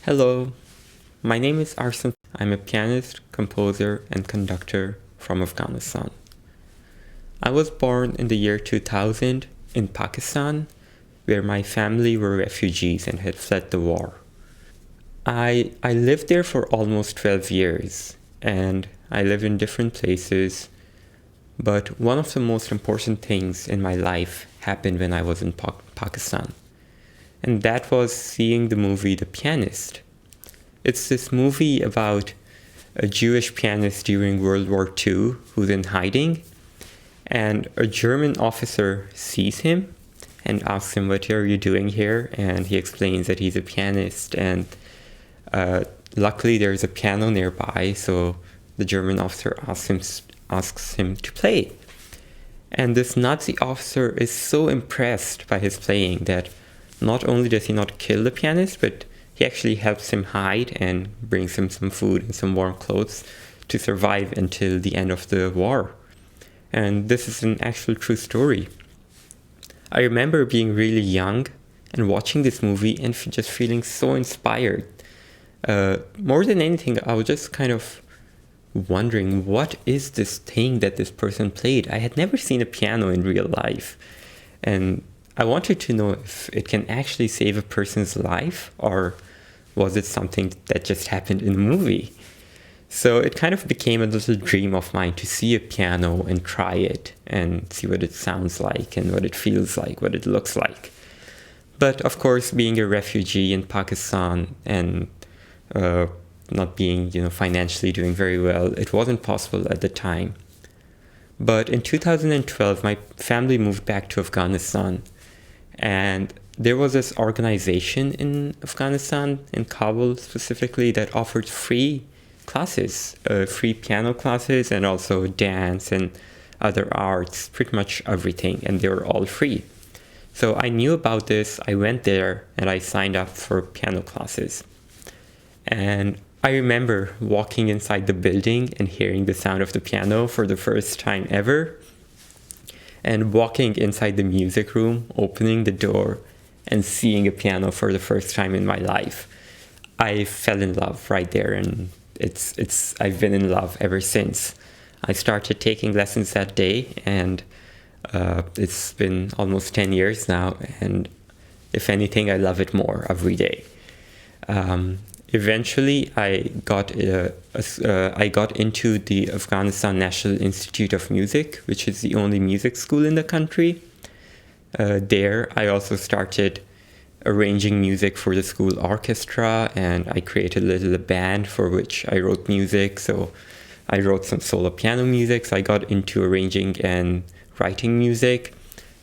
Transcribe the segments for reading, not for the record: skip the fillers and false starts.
Hello, my name is Arson. I'm a pianist, composer, and conductor from Afghanistan. I was born in the year 2000 in Pakistan, where my family were refugees and had fled the war. I lived there for almost 12 years, and I lived in different places, but one of the most important things in my life happened when I was in Pakistan, and that was seeing the movie The Pianist. It's this movie about a Jewish pianist during World War II who's in hiding, and a German officer sees him and asks him, "What are you doing here?" And he explains that he's a pianist, and luckily there's a piano nearby, so the German officer asks him to play. And this Nazi officer is so impressed by his playing that not only does he not kill the pianist, but he actually helps him hide and brings him some food and some warm clothes to survive until the end of the war. And this is an actual true story. I remember being really young and watching this movie and just feeling so inspired. More than anything, I was just kind of wondering, what is this thing that this person played? I had never seen a piano in real life. And I wanted to know if it can actually save a person's life, or was it something that just happened in a movie? So it kind of became a little dream of mine to see a piano and try it and see what it sounds like and what it feels like, what it looks like. But of course, being a refugee in Pakistan and not being, financially doing very well, it wasn't possible at the time. But in 2012, my family moved back to Afghanistan, and there was this organization in Afghanistan, in Kabul specifically, that offered free classes, free piano classes, and also dance and other arts, pretty much everything, and they were all free. So I knew about this, I went there, and I signed up for piano classes. And I remember walking inside the building and hearing the sound of the piano for the first time ever, and walking inside the music room, opening the door, and seeing a piano for the first time in my life. I fell in love right there, and I've been in love ever since. I started taking lessons that day, and it's been almost 10 years now, and if anything, I love it more every day. Eventually, I got into the Afghanistan National Institute of Music, which is the only music school in the country. There, I also started arranging music for the school orchestra, and I created a little band for which I wrote music. So I wrote some solo piano music, so I got into arranging and writing music.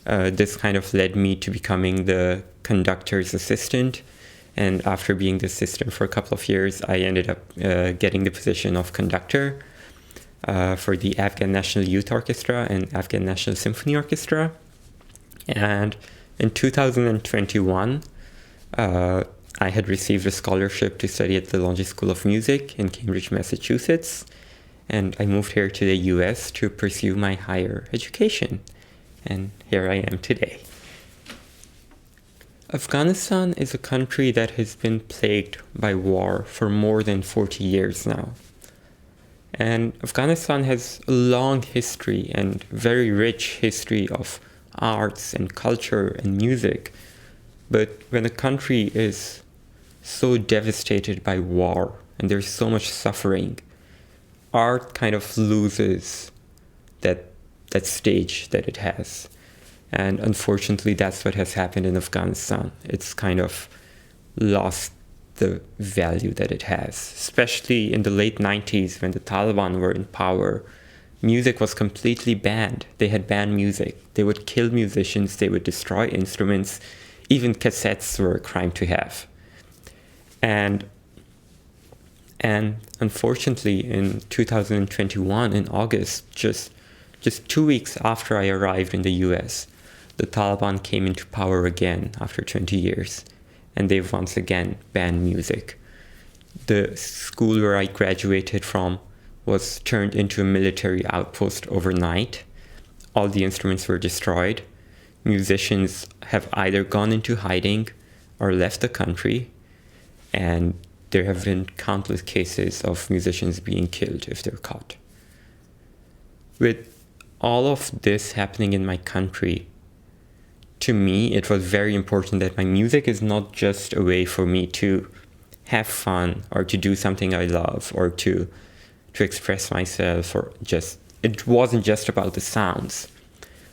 This kind of led me to becoming the conductor's assistant. And after being the assistant for a couple of years, I ended up getting the position of conductor for the Afghan National Youth Orchestra and Afghan National Symphony Orchestra. And in 2021, I had received a scholarship to study at the Longy School of Music in Cambridge, Massachusetts. And I moved here to the US to pursue my higher education. And here I am today. Afghanistan is a country that has been plagued by war for more than 40 years now. And Afghanistan has a long history and very rich history of arts and culture and music. But when a country is so devastated by war and there's so much suffering, art kind of loses that stage that it has. And unfortunately, that's what has happened in Afghanistan. It's kind of lost the value that it has. Especially in the late 90s, when the Taliban were in power, music was completely banned. They had banned music. They would kill musicians. They would destroy instruments. Even cassettes were a crime to have. And unfortunately, in 2021, in August, just 2 weeks after I arrived in the US, the Taliban came into power again after 20 years, and they've once again banned music. The school where I graduated from was turned into a military outpost overnight. All the instruments were destroyed. Musicians have either gone into hiding or left the country, and there have been countless cases of musicians being killed if they're caught. With all of this happening in my country, to me, it was very important that my music is not just a way for me to have fun or to do something I love or to express myself, or just, it wasn't just about the sounds.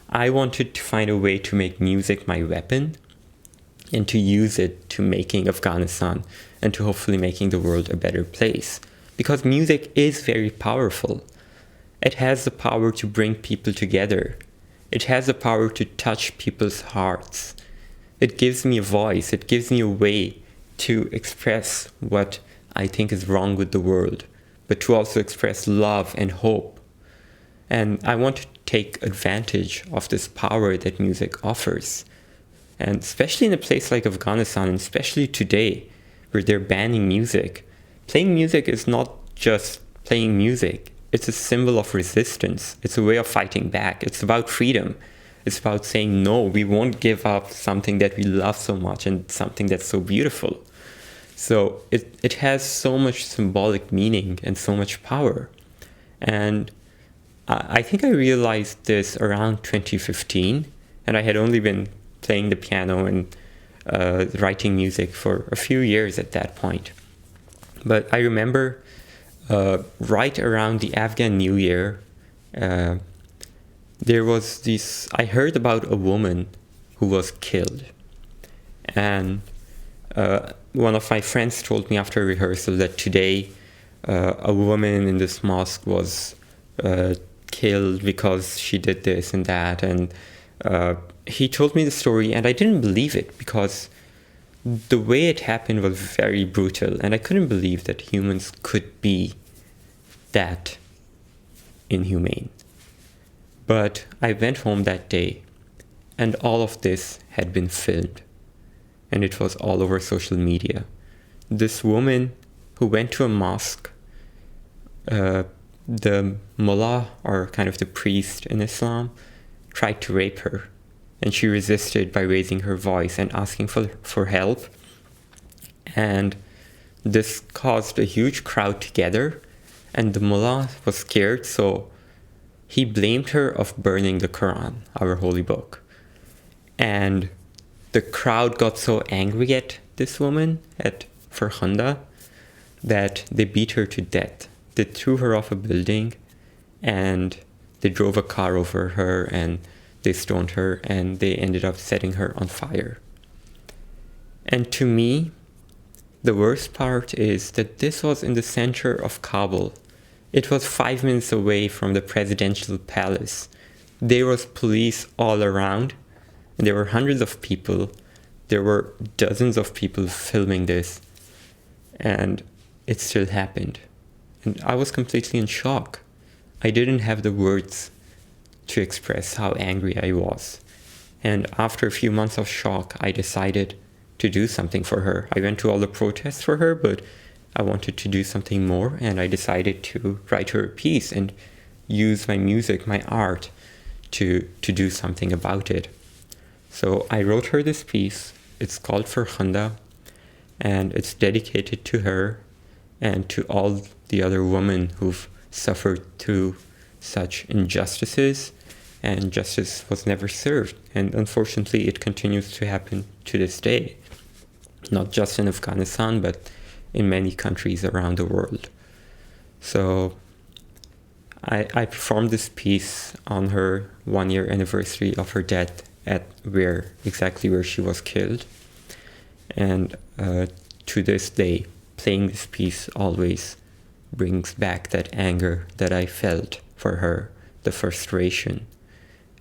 I wanted to find a way to make music my weapon and to use it to making Afghanistan and to hopefully making the world a better place. Because music is very powerful. It has the power to bring people together. It has the power to touch people's hearts. It gives me a voice. It gives me a way to express what I think is wrong with the world, but to also express love and hope. And I want to take advantage of this power that music offers. And especially in a place like Afghanistan, and especially today, where they're banning music, playing music is not just playing music. It's a symbol of resistance. It's a way of fighting back. It's about freedom. It's about saying, no, we won't give up something that we love so much and something that's so beautiful. So it has so much symbolic meaning and so much power. And I think I realized this around 2015, and I had only been playing the piano and writing music for a few years at that point. But I remember right around the Afghan New Year, there was this, I heard about a woman who was killed. And one of my friends told me after rehearsal that today a woman in this mosque was killed because she did this and that. And he told me the story, and I didn't believe it because the way it happened was very brutal, and I couldn't believe that humans could be that inhumane. But I went home that day, and all of this had been filmed, and it was all over social media. This woman who went to a mosque, the mullah, or kind of the priest in Islam, tried to rape her, and she resisted by raising her voice and asking for help. And this caused a huge crowd together, and the mullah was scared, so he blamed her of burning the Quran, our holy book. And the crowd got so angry at this woman, at Farkhanda, that they beat her to death. They threw her off a building, and they drove a car over her, and they stoned her, and they ended up setting her on fire. And to me, the worst part is that this was in the center of Kabul. It was 5 minutes away from the presidential palace. There was police all around, and there were hundreds of people. There were dozens of people filming this, and it still happened. And I was completely in shock. I didn't have the words to express how angry I was. And after a few months of shock, I decided to do something for her. I went to all the protests for her, but I wanted to do something more, and I decided to write her a piece and use my music, my art, to do something about it. So I wrote her this piece. It's called Farkhanda, and it's dedicated to her and to all the other women who've suffered through such injustices, and justice was never served. And unfortunately, it continues to happen to this day, not just in Afghanistan, but in many countries around the world. So I performed this piece on her 1-year anniversary of her death at exactly where she was killed. And to this day, playing this piece always brings back that anger that I felt for her, the frustration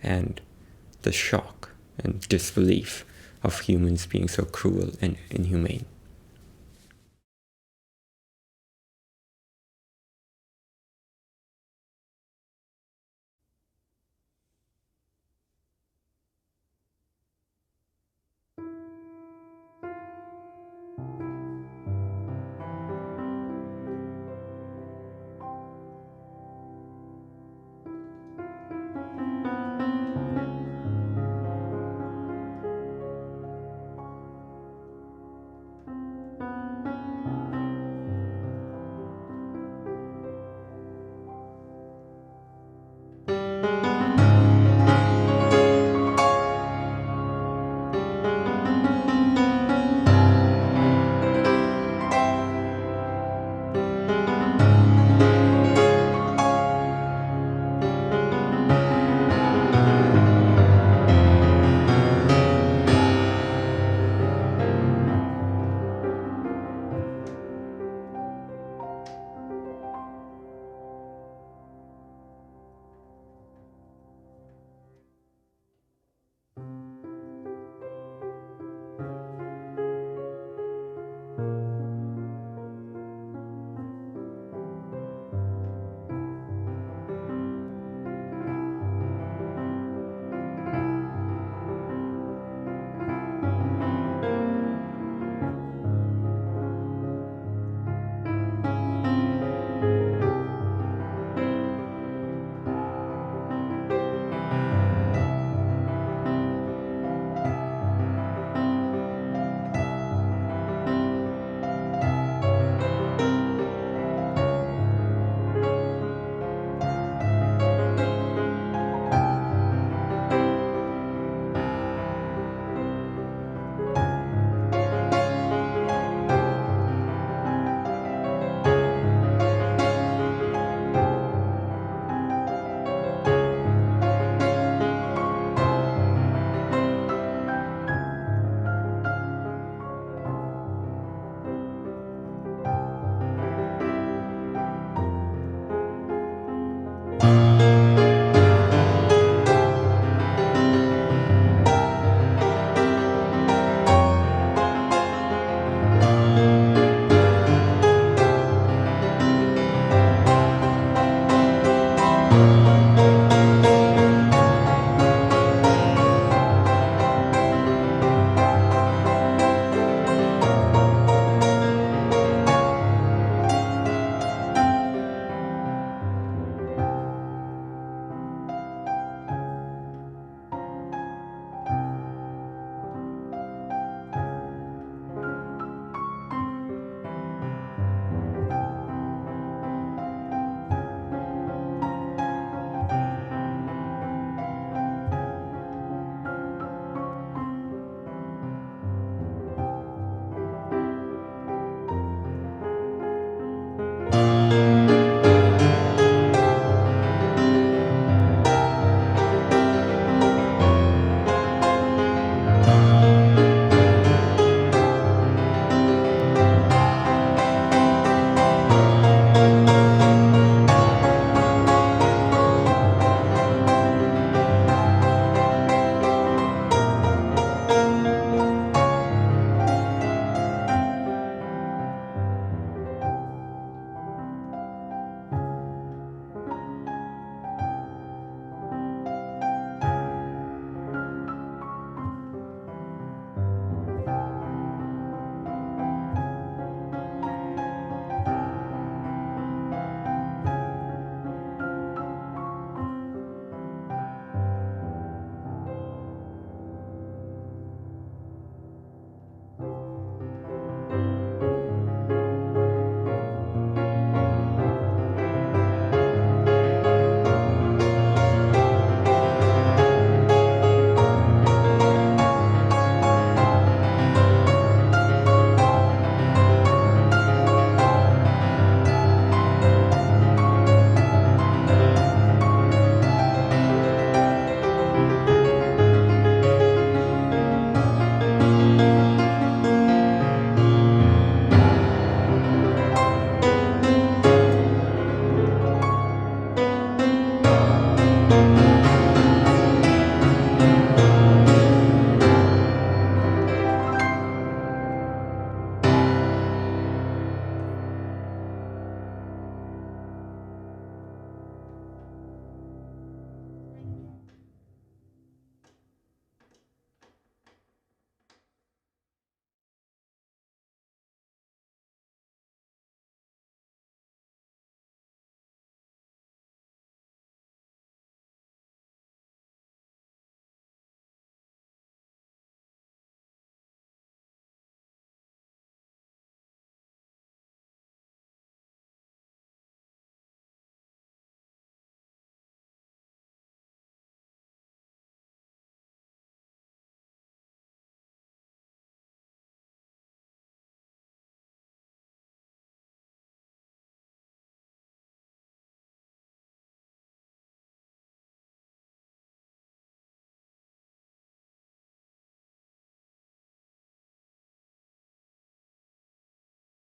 and the shock and disbelief of humans being so cruel and inhumane.